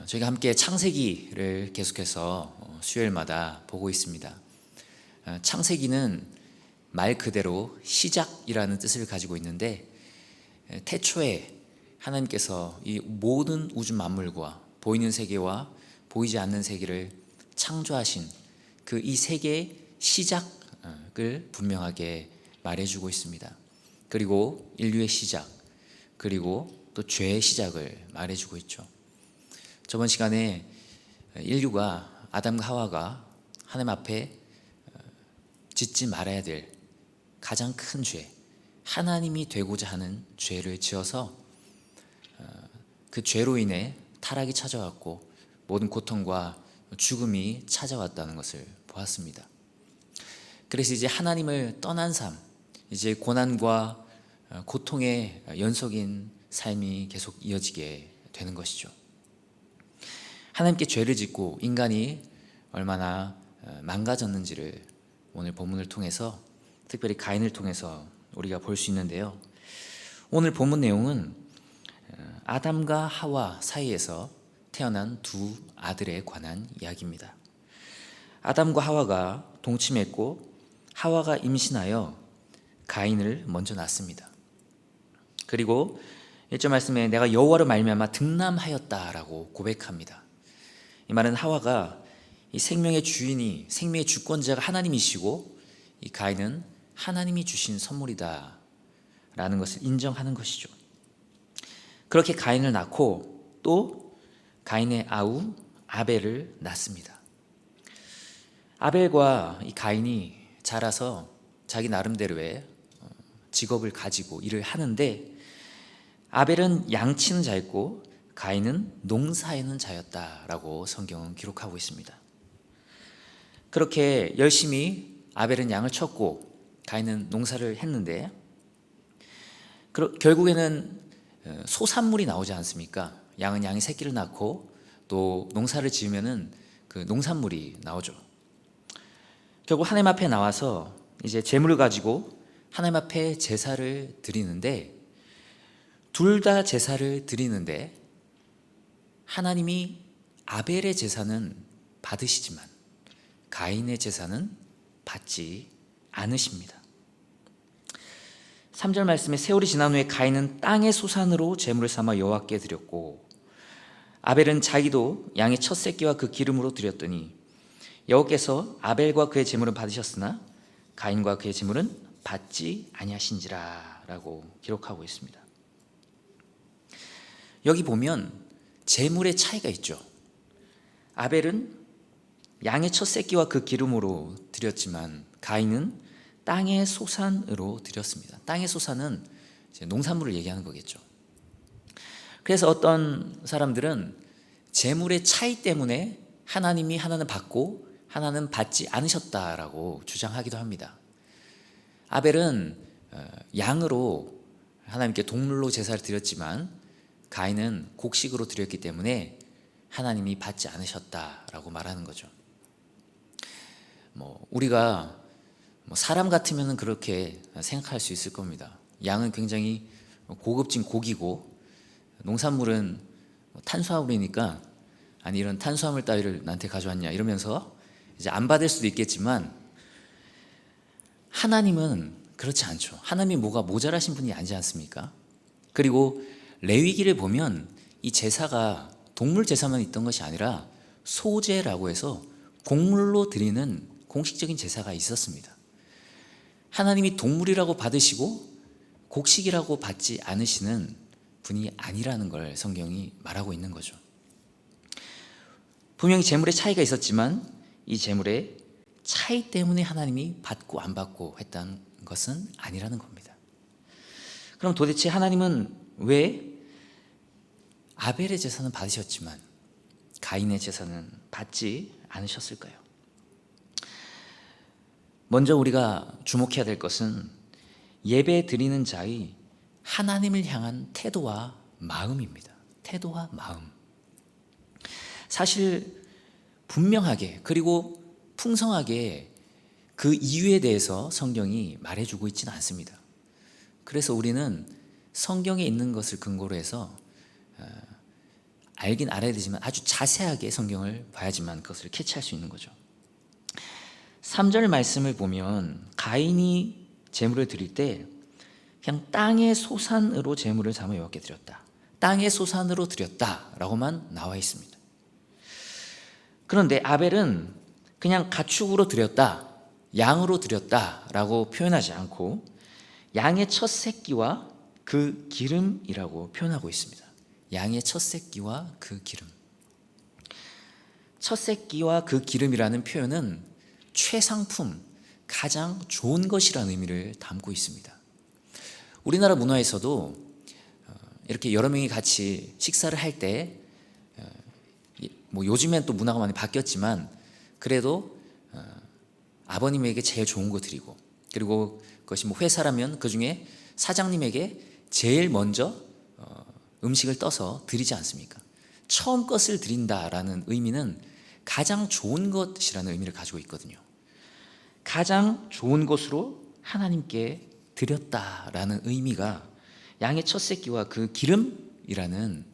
저희가 함께 창세기를 계속해서 수요일마다 보고 있습니다. 창세기는 말 그대로 시작이라는 뜻을 가지고 있는데, 태초에 하나님께서 이 모든 우주 만물과 보이는 세계와 보이지 않는 세계를 창조하신 그 이 세계의 시작을 분명하게 말해주고 있습니다. 그리고 인류의 시작, 그리고 또 죄의 시작을 말해주고 있죠. 저번 시간에 인류가, 아담과 하와가 하나님 앞에 짓지 말아야 될 가장 큰 죄, 하나님이 되고자 하는 죄를 지어서 그 죄로 인해 타락이 찾아왔고 모든 고통과 죽음이 찾아왔다는 것을 보았습니다. 그래서 이제 하나님을 떠난 삶, 이제 고난과 고통의 연속인 삶이 계속 이어지게 되는 것이죠. 하나님께 죄를 짓고 인간이 얼마나 망가졌는지를 오늘 본문을 통해서, 특별히 가인을 통해서 우리가 볼 수 있는데요. 오늘 본문 내용은 아담과 하와 사이에서 태어난 두 아들에 관한 이야기입니다. 아담과 하와가 동침했고 하와가 임신하여 가인을 먼저 낳습니다. 그리고 1절 말씀에 내가 여호와로 말미암아 득남하였다라고 고백합니다. 이 말은 하와가 이 생명의 주인이, 생명의 주권자가 하나님이시고 이 가인은 하나님이 주신 선물이다 라는 것을 인정하는 것이죠. 그렇게 가인을 낳고 또 가인의 아우 아벨을 낳습니다. 아벨과 이 가인이 자라서 자기 나름대로의 직업을 가지고 일을 하는데, 아벨은 양치는 자였고 가인은 농사하는 자였다라고 성경은 기록하고 있습니다. 그렇게 열심히 아벨은 양을 쳤고 가인은 농사를 했는데, 결국에는 소산물이 나오지 않습니까? 양은 양이 새끼를 낳고 또 농사를 지으면은 그 농산물이 나오죠. 결국 하나님 앞에 나와서 이제 제물을 가지고 하나님 앞에 제사를 드리는데, 둘 다 제사를 드리는데 하나님이 아벨의 제사는 받으시지만 가인의 제사는 받지 않으십니다. 3절 말씀에 세월이 지난 후에 가인은 땅의 소산으로 제물을 삼아 여호와께 드렸고 아벨은 자기도 양의 첫 새끼와 그 기름으로 드렸더니 여호와께서 아벨과 그의 제물은 받으셨으나 가인과 그의 제물은 받지 아니하신지라 라고 기록하고 있습니다. 여기 보면 제물의 차이가 있죠. 아벨은 양의 첫 새끼와 그 기름으로 드렸지만 가인은 땅의 소산으로 드렸습니다. 땅의 소산은 이제 농산물을 얘기하는 거겠죠. 그래서 어떤 사람들은 제물의 차이 때문에 하나님이 하나는 받고 하나는 받지 않으셨다라고 주장하기도 합니다. 아벨은 양으로 하나님께 동물로 제사를 드렸지만 가인은 곡식으로 드렸기 때문에 하나님이 받지 않으셨다라고 말하는 거죠. 우리가 사람 같으면 그렇게 생각할 수 있을 겁니다. 양은 굉장히 고급진 고기고 농산물은 탄수화물이니까, 아니 이런 탄수화물 따위를 나한테 가져왔냐 이러면서 이제 안 받을 수도 있겠지만, 하나님은 그렇지 않죠. 하나님이 뭐가 모자라신 분이 아니지 않습니까? 그리고 레위기를 보면 이 제사가 동물 제사만 있던 것이 아니라 소제라고 해서 곡물로 드리는 공식적인 제사가 있었습니다. 하나님이 동물이라고 받으시고 곡식이라고 받지 않으시는 분이 아니라는 걸 성경이 말하고 있는 거죠. 분명히 제물의 차이가 있었지만 이 제물의 차이 때문에 하나님이 받고 안 받고 했다는 것은 아니라는 겁니다. 그럼 도대체 하나님은 왜 아벨의 제사는 받으셨지만 가인의 제사는 받지 않으셨을까요? 먼저 우리가 주목해야 될 것은 예배 드리는 자의 하나님을 향한 태도와 마음입니다. 태도와 마음. 사실 분명하게 그리고 풍성하게 그 이유에 대해서 성경이 말해주고 있지는 않습니다. 그래서 우리는 성경에 있는 것을 근거로 해서 알긴 알아야 되지만 아주 자세하게 성경을 봐야지만 그것을 캐치할 수 있는 거죠. 3절 말씀을 보면 가인이 제물을 드릴 때 그냥 땅의 소산으로 제물을 삼아 여호와께 드렸다. 땅의 소산으로 드렸다라고만 나와 있습니다. 그런데 아벨은 그냥 가축으로 드렸다, 양으로 드렸다라고 표현하지 않고 양의 첫 새끼와 그 기름이라고 표현하고 있습니다. 양의 첫 새끼와 그 기름. 첫 새끼와 그 기름이라는 표현은 최상품, 가장 좋은 것이라는 의미를 담고 있습니다. 우리나라 문화에서도 이렇게 여러 명이 같이 식사를 할 때 뭐 요즘엔 또 문화가 많이 바뀌었지만 그래도 아버님에게 제일 좋은 거 드리고, 그리고 그것이 뭐 회사라면 그 중에 사장님에게 제일 먼저 음식을 떠서 드리지 않습니까? 처음 것을 드린다라는 의미는 가장 좋은 것이라는 의미를 가지고 있거든요. 가장 좋은 것으로 하나님께 드렸다라는 의미가 양의 첫 새끼와 그 기름이라는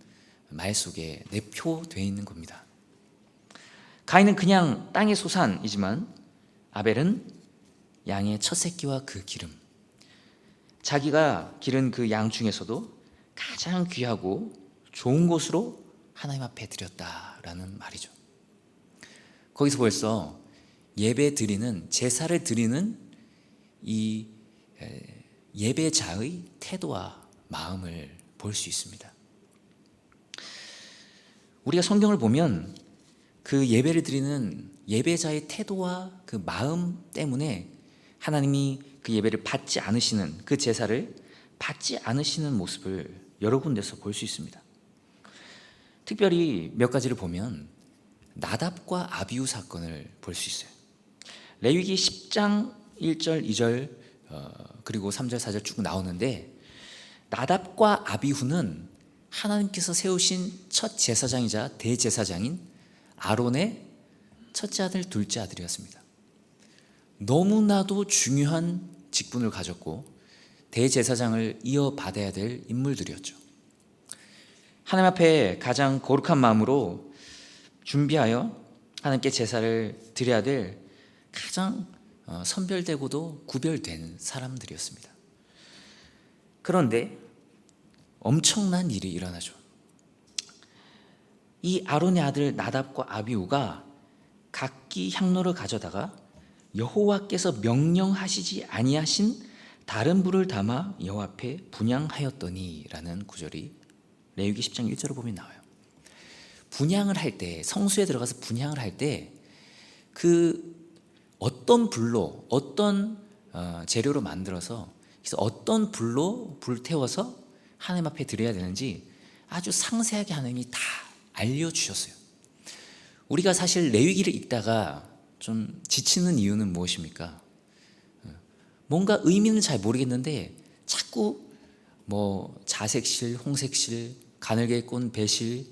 말 속에 내포되어 있는 겁니다. 가인은 그냥 땅의 소산이지만 아벨은 양의 첫 새끼와 그 기름, 자기가 기른 그 양 중에서도 가장 귀하고 좋은 것으로 하나님 앞에 드렸다라는 말이죠. 거기서 벌써 예배 드리는, 제사를 드리는 이 예배자의 태도와 마음을 볼 수 있습니다. 우리가 성경을 보면 그 예배를 드리는 예배자의 태도와 그 마음 때문에 하나님이 그 예배를 받지 않으시는, 그 제사를 받지 않으시는 모습을 여러 군데서 볼 수 있습니다. 특별히 몇 가지를 보면 나답과 아비후 사건을 볼 수 있어요. 레위기 10장 1절 2절 그리고 3절 4절 쭉 나오는데, 나답과 아비후는 하나님께서 세우신 첫 제사장이자 대제사장인 아론의 첫째 아들, 둘째 아들이었습니다. 너무나도 중요한 직분을 가졌고 대제사장을 이어받아야 될 인물들이었죠. 하나님 앞에 가장 거룩한 마음으로 준비하여 하나님께 제사를 드려야 될 가장 선별되고도 구별된 사람들이었습니다. 그런데 엄청난 일이 일어나죠. 이 아론의 아들 나답과 아비후가 각기 향로를 가져다가 여호와께서 명령하시지 아니하신 다른 불을 담아 여호와 앞에 분향하였더니 라는 구절이 레위기 10장 1절을 보면 나와요. 분향을 할 때, 성수에 들어가서 분향을 할 때 그 어떤 불로, 어떤 재료로 만들어서, 그래서 어떤 불로 불태워서 하나님 앞에 드려야 되는지 아주 상세하게 하나님이 다 알려주셨어요. 우리가 사실 레위기를 읽다가 좀 지치는 이유는 무엇입니까? 뭔가 의미는 잘 모르겠는데 자꾸 뭐 자색실, 홍색실, 가늘게 꼰 배실,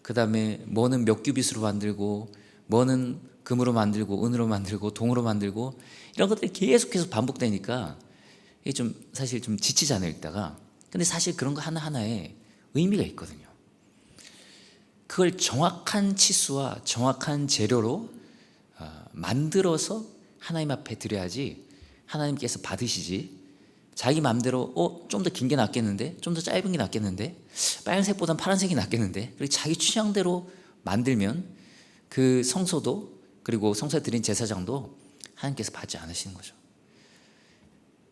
그 다음에 뭐는 몇 규빗으로 만들고, 뭐는 금으로 만들고, 은으로 만들고, 동으로 만들고, 이런 것들이 계속해서 반복되니까 이게 좀 사실 좀 지치잖아요, 읽다가. 근데 사실 그런 거 하나하나에 의미가 있거든요. 그걸 정확한 치수와 정확한 재료로 만들어서 하나님 앞에 드려야지 하나님께서 받으시지, 자기 마음대로 좀 더 긴 게 낫겠는데, 좀 더 짧은 게 낫겠는데, 빨간색보단 파란색이 낫겠는데, 그리고 자기 취향대로 만들면 그 성소도, 그리고 성소에 드린 제사장도 하나님께서 받지 않으시는 거죠.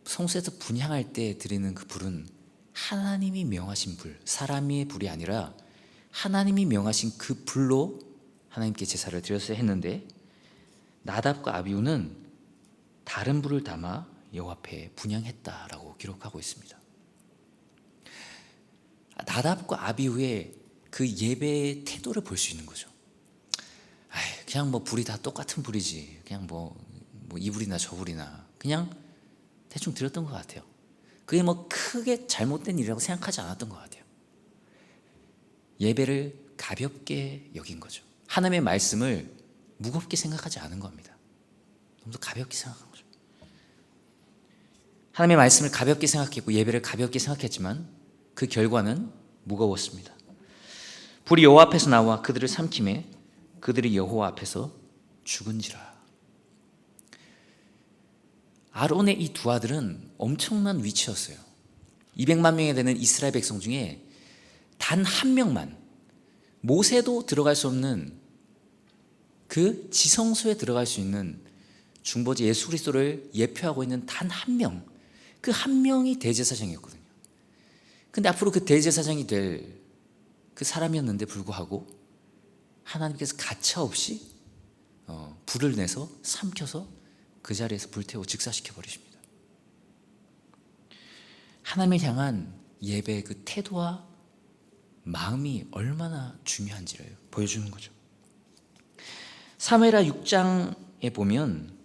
성소에서 분향할 때 드리는 그 불은 하나님이 명하신 불, 사람의 불이 아니라 하나님이 명하신 그 불로 하나님께 제사를 드렸어야 했는데, 나답과 아비후는 다른 불을 담아 여호와 앞에 분향했다라고 기록하고 있습니다. 나답과 아비후의 그 예배의 태도를 볼 수 있는 거죠. 그냥 뭐 불이 다 똑같은 불이지, 그냥 뭐 이 불이나 저 불이나 그냥 대충 드렸던 것 같아요. 그게 뭐 크게 잘못된 일이라고 생각하지 않았던 것 같아요. 예배를 가볍게 여긴 거죠. 하나님의 말씀을 무겁게 생각하지 않은 겁니다. 좀 더 가볍게 생각한 거죠. 하나님의 말씀을 가볍게 생각했고 예배를 가볍게 생각했지만 그 결과는 무거웠습니다. 불이 여호와 앞에서 나와 그들을 삼키매 그들이 여호와 앞에서 죽은지라. 아론의 이 두 아들은 엄청난 위치였어요. 200만 명이 되는 이스라엘 백성 중에 단 한 명만, 모세도 들어갈 수 없는 그 지성소에 들어갈 수 있는 중보자 예수 그리스도를 예표하고 있는 단 한 명, 그 한 명이 대제사장이었거든요. 근데 앞으로 그 대제사장이 될 그 사람이었는데 불구하고 하나님께서 가차없이 불을 내서 삼켜서 그 자리에서 불태워 직사시켜 버리십니다. 하나님을 향한 예배의 그 태도와 마음이 얼마나 중요한지를 보여주는 거죠. 사무엘하 6장에 보면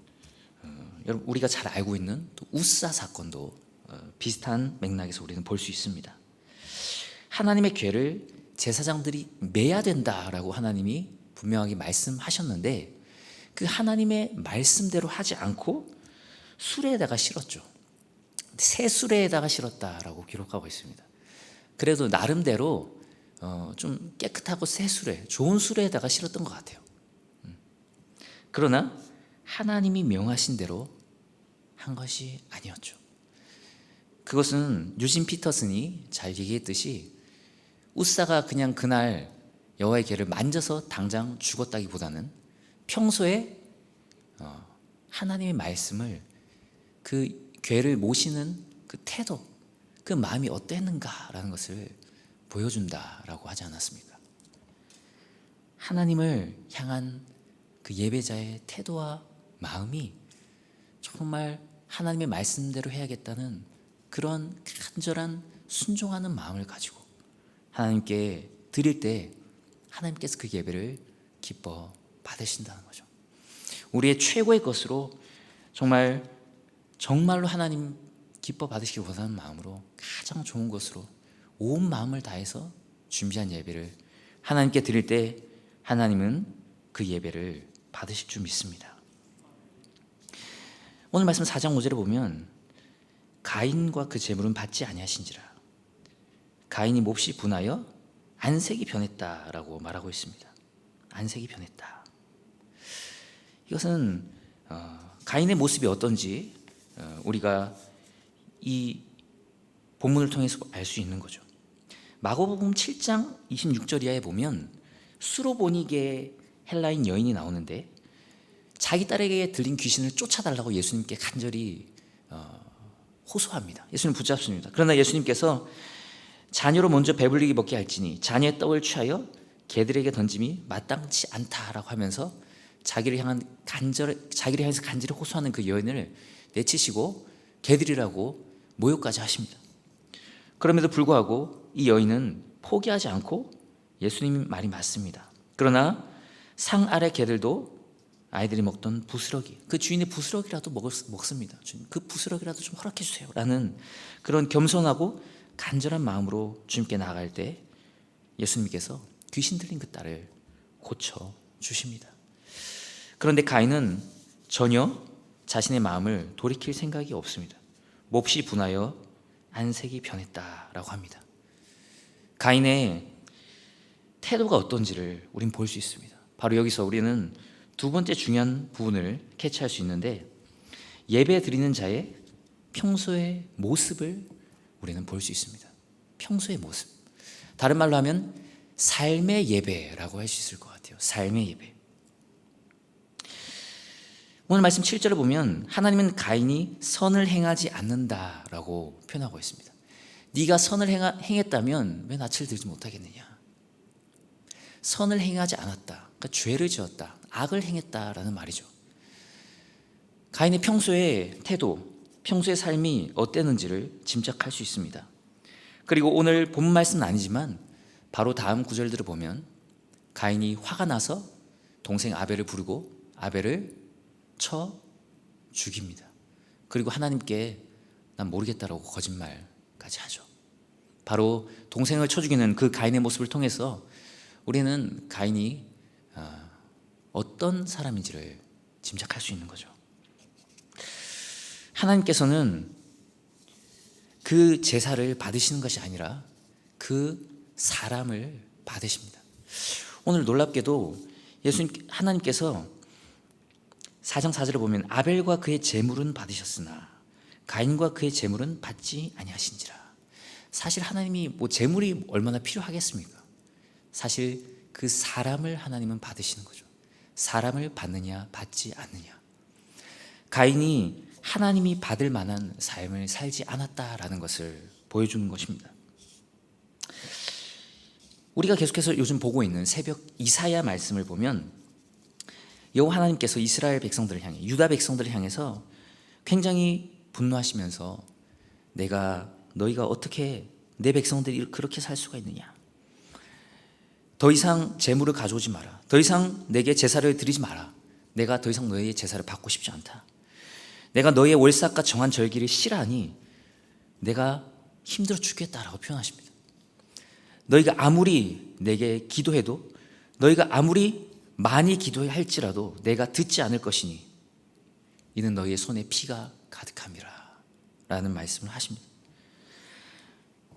여러분 우리가 잘 알고 있는 또 우사 사건도 비슷한 맥락에서 우리는 볼 수 있습니다. 하나님의 궤를 제사장들이 매야 된다라고 하나님이 분명하게 말씀하셨는데 그 하나님의 말씀대로 하지 않고 수레에다가 실었죠. 새 수레에다가 실었다라고 기록하고 있습니다. 그래도 나름대로 좀 깨끗하고 새 수레, 좋은 수레에다가 실었던 것 같아요. 그러나 하나님이 명하신 대로 한 것이 아니었죠. 그것은 유진 피터슨이 잘 얘기했듯이 우사가 그냥 그날 여호와의 궤를 만져서 당장 죽었다기보다는 평소에 하나님의 말씀을 그 궤를 모시는 그 태도, 그 마음이 어땠는가라는 것을 보여준다라고 하지 않았습니까? 하나님을 향한 그 예배자의 태도와 마음이 정말 하나님의 말씀대로 해야겠다는 그런 간절한 순종하는 마음을 가지고 하나님께 드릴 때 하나님께서 그 예배를 기뻐 받으신다는 거죠. 우리의 최고의 것으로 정말로 하나님 기뻐 받으시기 원하는 마음으로 가장 좋은 것으로 온 마음을 다해서 준비한 예배를 하나님께 드릴 때 하나님은 그 예배를 받으실 줄 믿습니다. 오늘 말씀 4장 5절에 보면 가인과 그 제물은 받지 아니하신지라. 가인이 몹시 분하여 안색이 변했다라고 말하고 있습니다. 안색이 변했다. 이것은 가인의 모습이 어떤지 우리가 이 본문을 통해서 알 수 있는 거죠. 마가복음 7장 26절 이하에 보면 수로보니게 헬라인 여인이 나오는데 자기 딸에게 들린 귀신을 쫓아달라고 예수님께 간절히 호소합니다. 예수님 붙잡습니다. 그러나 예수님께서 자녀로 먼저 배불리게 먹게 할지니 자녀의 떡을 취하여 개들에게 던짐이 마땅치 않다라고 하면서 자기를 향해서 간절히 호소하는 그 여인을 내치시고 개들이라고 모욕까지 하십니다. 그럼에도 불구하고 이 여인은 포기하지 않고 예수님 말이 맞습니다. 그러나 상 아래 개들도 아이들이 먹던 부스러기, 그 주인의 부스러기라도 먹습니다. 주님, 그 부스러기라도 좀 허락해 주세요 라는 그런 겸손하고 간절한 마음으로 주님께 나아갈 때 예수님께서 귀신 들린 그 딸을 고쳐 주십니다. 그런데 가인은 전혀 자신의 마음을 돌이킬 생각이 없습니다. 몹시 분하여 안색이 변했다라고 합니다. 가인의 태도가 어떤지를 우린 볼 수 있습니다. 바로 여기서 우리는 두 번째 중요한 부분을 캐치할 수 있는데 예배 드리는 자의 평소의 모습을 우리는 볼 수 있습니다. 평소의 모습. 다른 말로 하면 삶의 예배라고 할 수 있을 것 같아요. 삶의 예배. 오늘 말씀 7절을 보면 하나님은 가인이 선을 행하지 않는다라고 표현하고 있습니다. 네가 선을 행했다면 왜 낯을 들지 못하겠느냐. 선을 행하지 않았다. 그러니까 죄를 지었다. 악을 행했다라는 말이죠. 가인의 평소의 태도, 평소의 삶이 어땠는지를 짐작할 수 있습니다. 그리고 오늘 본문 말씀은 아니지만 바로 다음 구절들을 보면 가인이 화가 나서 동생 아벨을 부르고 아벨을 쳐 죽입니다. 그리고 하나님께 난 모르겠다라고 거짓말까지 하죠. 바로 동생을 쳐 죽이는 그 가인의 모습을 통해서 우리는 가인이 어떤 사람인지를 짐작할 수 있는 거죠. 하나님께서는 그 제사를 받으시는 것이 아니라 그 사람을 받으십니다. 오늘 놀랍게도 하나님께서 4장 4절을 보면 아벨과 그의 제물은 받으셨으나 가인과 그의 제물은 받지 아니하신지라. 사실 하나님이 뭐 제물이 얼마나 필요하겠습니까? 사실 그 사람을 하나님은 받으시는 거죠. 사람을 받느냐 받지 않느냐. 가인이 하나님이 받을 만한 삶을 살지 않았다라는 것을 보여주는 것입니다. 우리가 계속해서 요즘 보고 있는 새벽 이사야 말씀을 보면 여호와 하나님께서 이스라엘 백성들을 향해, 유다 백성들을 향해서 굉장히 분노하시면서 너희가 어떻게 내 백성들이 그렇게 살 수가 있느냐. 더 이상 제물을 가져오지 마라. 더 이상 내게 제사를 드리지 마라. 내가 더 이상 너희의 제사를 받고 싶지 않다. 내가 너희의 월삭과 정한 절기를 싫어하니 내가 힘들어 죽겠다라고 표현하십니다. 너희가 아무리 내게 기도해도, 너희가 아무리 많이 기도할지라도 내가 듣지 않을 것이니 이는 너희의 손에 피가 가득함이라 라는 말씀을 하십니다.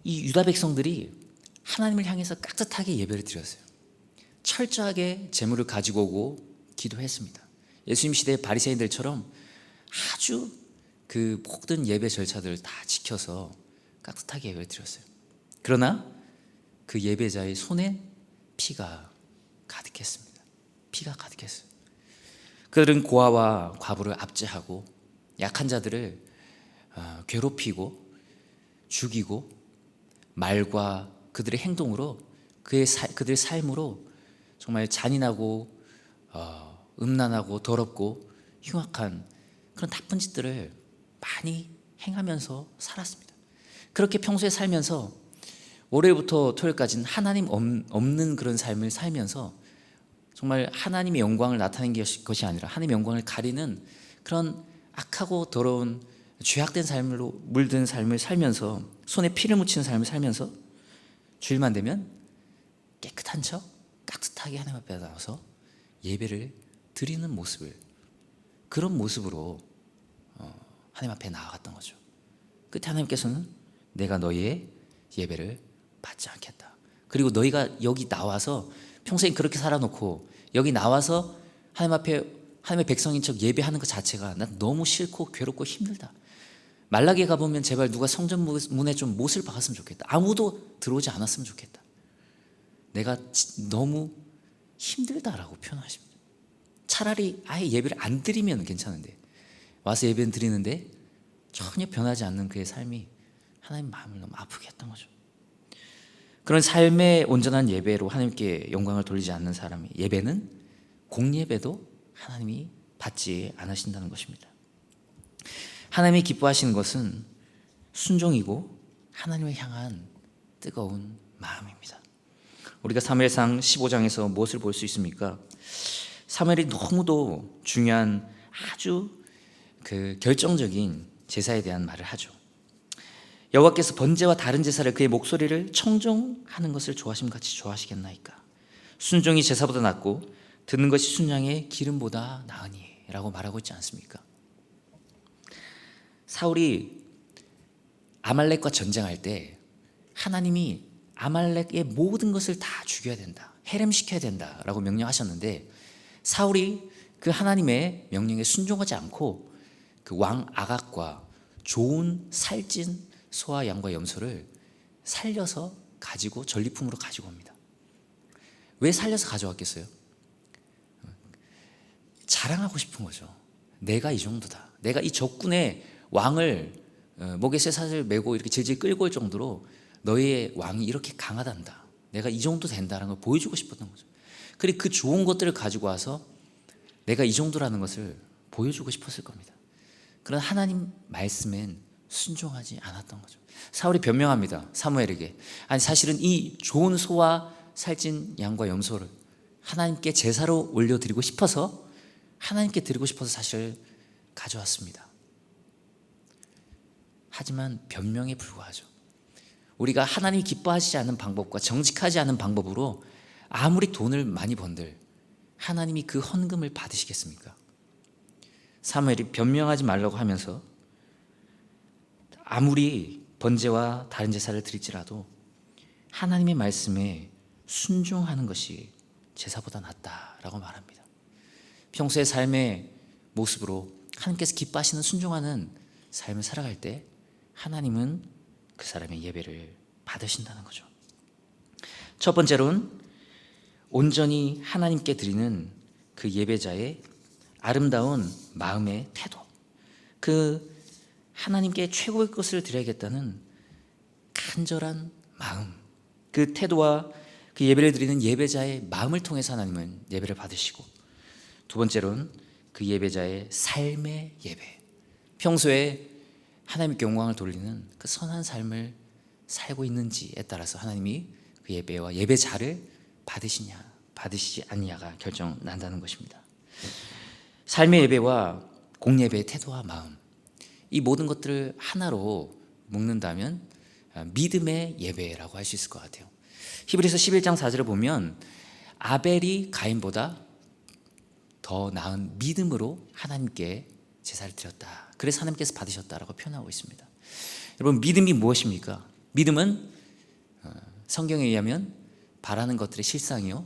이 유다 백성들이 하나님을 향해서 깍듯하게 예배를 드렸어요. 철저하게 제물을 가지고 오고 기도했습니다. 예수님 시대의 바리새인들처럼 아주 그 모든 예배 절차들을 다 지켜서 깍듯하게 예배를 드렸어요. 그러나 그 예배자의 손에 피가 가득했습니다. 피가 가득했어요. 그들은 고아와 과부를 압제하고 약한 자들을 괴롭히고 죽이고 말과 그들의 행동으로 그들의 삶으로 정말 잔인하고 음란하고 더럽고 흉악한 그런 나쁜 짓들을 많이 행하면서 살았습니다. 그렇게 평소에 살면서 월요일부터 토요일까지는 하나님 없는 그런 삶을 살면서 정말 하나님의 영광을 나타내는 것이 아니라 하나님의 영광을 가리는 그런 악하고 더러운 죄악된 삶으로 물든 삶을 살면서, 손에 피를 묻히는 삶을 살면서 주일만 되면 깨끗한 척 깍듯하게 하나님 앞에 나와서 예배를 드리는 모습을, 그런 모습으로 하나님 앞에 나아갔던 거죠. 끝에 하나님께서는 내가 너희의 예배를 받지 않겠다. 그리고 너희가 여기 나와서 평생 그렇게 살아놓고 여기 나와서 하나님 앞에 하나님의 백성인 척 예배하는 것 자체가 난 너무 싫고 괴롭고 힘들다. 말라기에 가보면 제발 누가 성전 문에 좀 못을 박았으면 좋겠다. 아무도 들어오지 않았으면 좋겠다. 내가 너무 힘들다라고 표현하십니다. 차라리 아예 예배를 안 드리면 괜찮은데 와서 예배는 드리는데 전혀 변하지 않는 그의 삶이 하나님 마음을 너무 아프게 했던 거죠. 그런 삶의 온전한 예배로 하나님께 영광을 돌리지 않는 사람의 예배는 공예배도 하나님이 받지 않으신다는 것입니다. 하나님이 기뻐하시는 것은 순종이고 하나님을 향한 뜨거운 마음입니다. 우리가 사무엘상 15장에서 무엇을 볼 수 있습니까? 사무엘이 너무도 중요한 아주 그 결정적인 제사에 대한 말을 하죠. 여호와께서 번제와 다른 제사를 그의 목소리를 청종하는 것을 좋아하심 같이 좋아하시겠나이까? 순종이 제사보다 낫고 듣는 것이 순양의 기름보다 나으니 라고 말하고 있지 않습니까? 사울이 아말렉과 전쟁할 때 하나님이 아말렉의 모든 것을 다 죽여야 된다, 해렘시켜야 된다라고 명령하셨는데 사울이 그 하나님의 명령에 순종하지 않고 그 왕 아각과 좋은 살찐 소와 양과 염소를 살려서 가지고 전리품으로 가지고 옵니다. 왜 살려서 가져왔겠어요? 자랑하고 싶은 거죠. 내가 이 정도다. 내가 이 적군의 왕을 목에 쇠사슬 메고 이렇게 질질 끌고 올 정도로 너희의 왕이 이렇게 강하단다. 내가 이 정도 된다는 걸 보여주고 싶었던 거죠. 그리고 그 좋은 것들을 가지고 와서 내가 이 정도라는 것을 보여주고 싶었을 겁니다. 그런 하나님 말씀엔 순종하지 않았던 거죠. 사울이 변명합니다. 사무엘에게. 아니 사실은 이 좋은 소와 살찐 양과 염소를 하나님께 제사로 올려드리고 싶어서, 하나님께 드리고 싶어서 사실 가져왔습니다. 하지만 변명에 불과하죠. 우리가 하나님이 기뻐하시지 않는 방법과 정직하지 않은 방법으로 아무리 돈을 많이 번들 하나님이 그 헌금을 받으시겠습니까? 사무엘이 변명하지 말라고 하면서 아무리 번제와 다른 제사를 드릴지라도 하나님의 말씀에 순종하는 것이 제사보다 낫다라고 말합니다. 평소의 삶의 모습으로 하나님께서 기뻐하시는 순종하는 삶을 살아갈 때 하나님은 그 사람의 예배를 받으신다는 거죠. 첫 번째로는 온전히 하나님께 드리는 그 예배자의 아름다운 마음의 태도, 그 하나님께 최고의 것을 드려야겠다는 간절한 마음, 그 태도와 그 예배를 드리는 예배자의 마음을 통해서 하나님은 예배를 받으시고, 두 번째로는 그 예배자의 삶의 예배, 평소에 하나님께 영광을 돌리는 그 선한 삶을 살고 있는지에 따라서 하나님이 그 예배와 예배자를 받으시냐 받으시지 않느냐가 결정난다는 것입니다. 삶의 예배와 공예배의 태도와 마음, 이 모든 것들을 하나로 묶는다면 믿음의 예배라고 할 수 있을 것 같아요. 히브리서 11장 4절을 보면 아벨이 가인보다 더 나은 믿음으로 하나님께 제사를 드렸다, 그래서 하나님께서 받으셨다라고 표현하고 있습니다. 여러분, 믿음이 무엇입니까? 믿음은 성경에 의하면 바라는 것들의 실상이요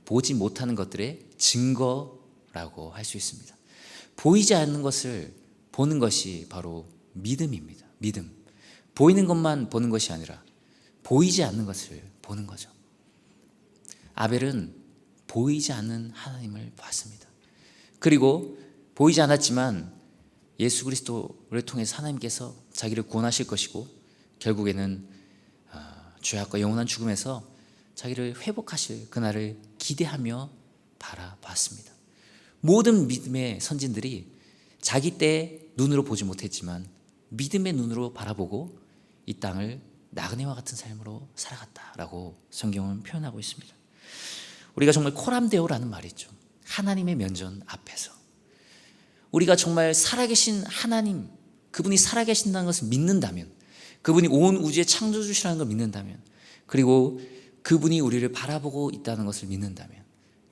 보지 못하는 것들의 증거라고 할 수 있습니다. 보이지 않는 것을 보는 것이 바로 믿음입니다. 믿음. 보이는 것만 보는 것이 아니라 보이지 않는 것을 보는 거죠. 아벨은 보이지 않는 하나님을 봤습니다. 그리고 보이지 않았지만 예수 그리스도를 통해서 하나님께서 자기를 구원하실 것이고 결국에는 죄악과 영원한 죽음에서 자기를 회복하실 그날을 기대하며 바라봤습니다. 모든 믿음의 선진들이 자기 때 눈으로 보지 못했지만 믿음의 눈으로 바라보고 이 땅을 나그네와 같은 삶으로 살아갔다라고 성경은 표현하고 있습니다. 우리가 정말 코람데오라는 말이 있죠. 하나님의 면전 앞에서 우리가 정말 살아계신 하나님, 그분이 살아계신다는 것을 믿는다면, 그분이 온 우주의 창조주시라는 걸 믿는다면, 그리고 그분이 우리를 바라보고 있다는 것을 믿는다면,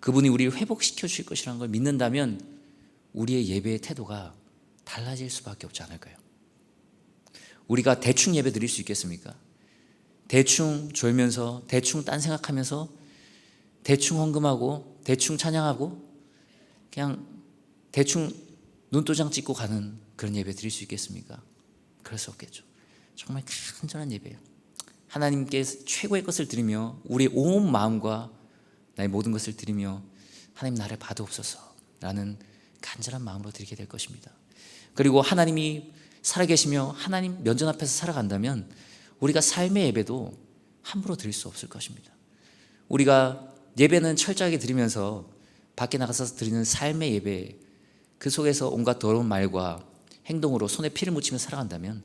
그분이 우리를 회복시켜 주실 것이라는 걸 믿는다면 우리의 예배의 태도가 달라질 수밖에 없지 않을까요? 우리가 대충 예배 드릴 수 있겠습니까? 대충 졸면서 대충 딴 생각하면서 대충 헌금하고 대충 찬양하고 그냥 대충 눈도장 찍고 가는 그런 예배 드릴 수 있겠습니까? 그럴 수 없겠죠. 정말 간절한 예배예요. 하나님께 최고의 것을 드리며 우리의 온 마음과 나의 모든 것을 드리며 하나님 나를 받으옵소서라는 간절한 마음으로 드리게 될 것입니다. 그리고 하나님이 살아계시며 하나님 면전 앞에서 살아간다면 우리가 삶의 예배도 함부로 드릴 수 없을 것입니다. 우리가 예배는 철저하게 드리면서 밖에 나가서 드리는 삶의 예배, 그 속에서 온갖 더러운 말과 행동으로 손에 피를 묻히며 살아간다면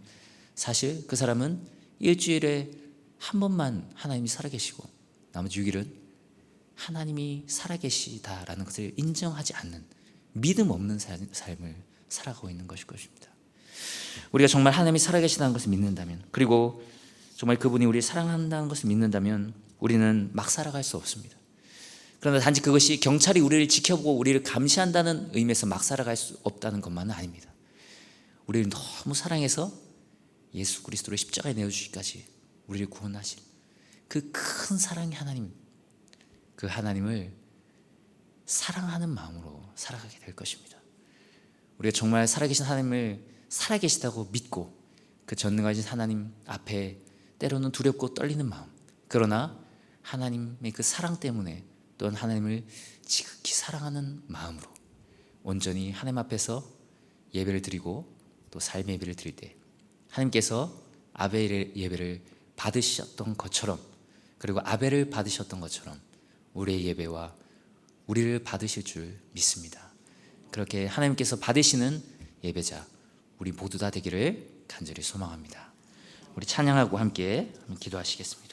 사실 그 사람은 일주일에 한 번만 하나님이 살아계시고 나머지 6일은 하나님이 살아계시다라는 것을 인정하지 않는 믿음 없는 삶을 살아가고 있는 것일 것입니다. 우리가 정말 하나님이 살아계시다는 것을 믿는다면, 그리고 정말 그분이 우리를 사랑한다는 것을 믿는다면 우리는 막 살아갈 수 없습니다. 그러나 단지 그것이 경찰이 우리를 지켜보고 우리를 감시한다는 의미에서 막 살아갈 수 없다는 것만은 아닙니다. 우리를 너무 사랑해서 예수 그리스도를 십자가에 내어주시기까지 우리를 구원하신 그 큰 사랑의 하나님, 그 하나님을 사랑하는 마음으로 살아가게 될 것입니다. 우리가 정말 살아계신 하나님을 살아계시다고 믿고 그 전능하신 하나님 앞에 때로는 두렵고 떨리는 마음, 그러나 하나님의 그 사랑 때문에 또한 하나님을 지극히 사랑하는 마음으로 온전히 하나님 앞에서 예배를 드리고 또 삶의 예배를 드릴 때 하나님께서 아벨의 예배를 받으셨던 것처럼, 그리고 아벨을 받으셨던 것처럼 우리의 예배와 우리를 받으실 줄 믿습니다. 그렇게 하나님께서 받으시는 예배자 우리 모두 다 되기를 간절히 소망합니다. 우리 찬양하고 함께 기도하시겠습니다.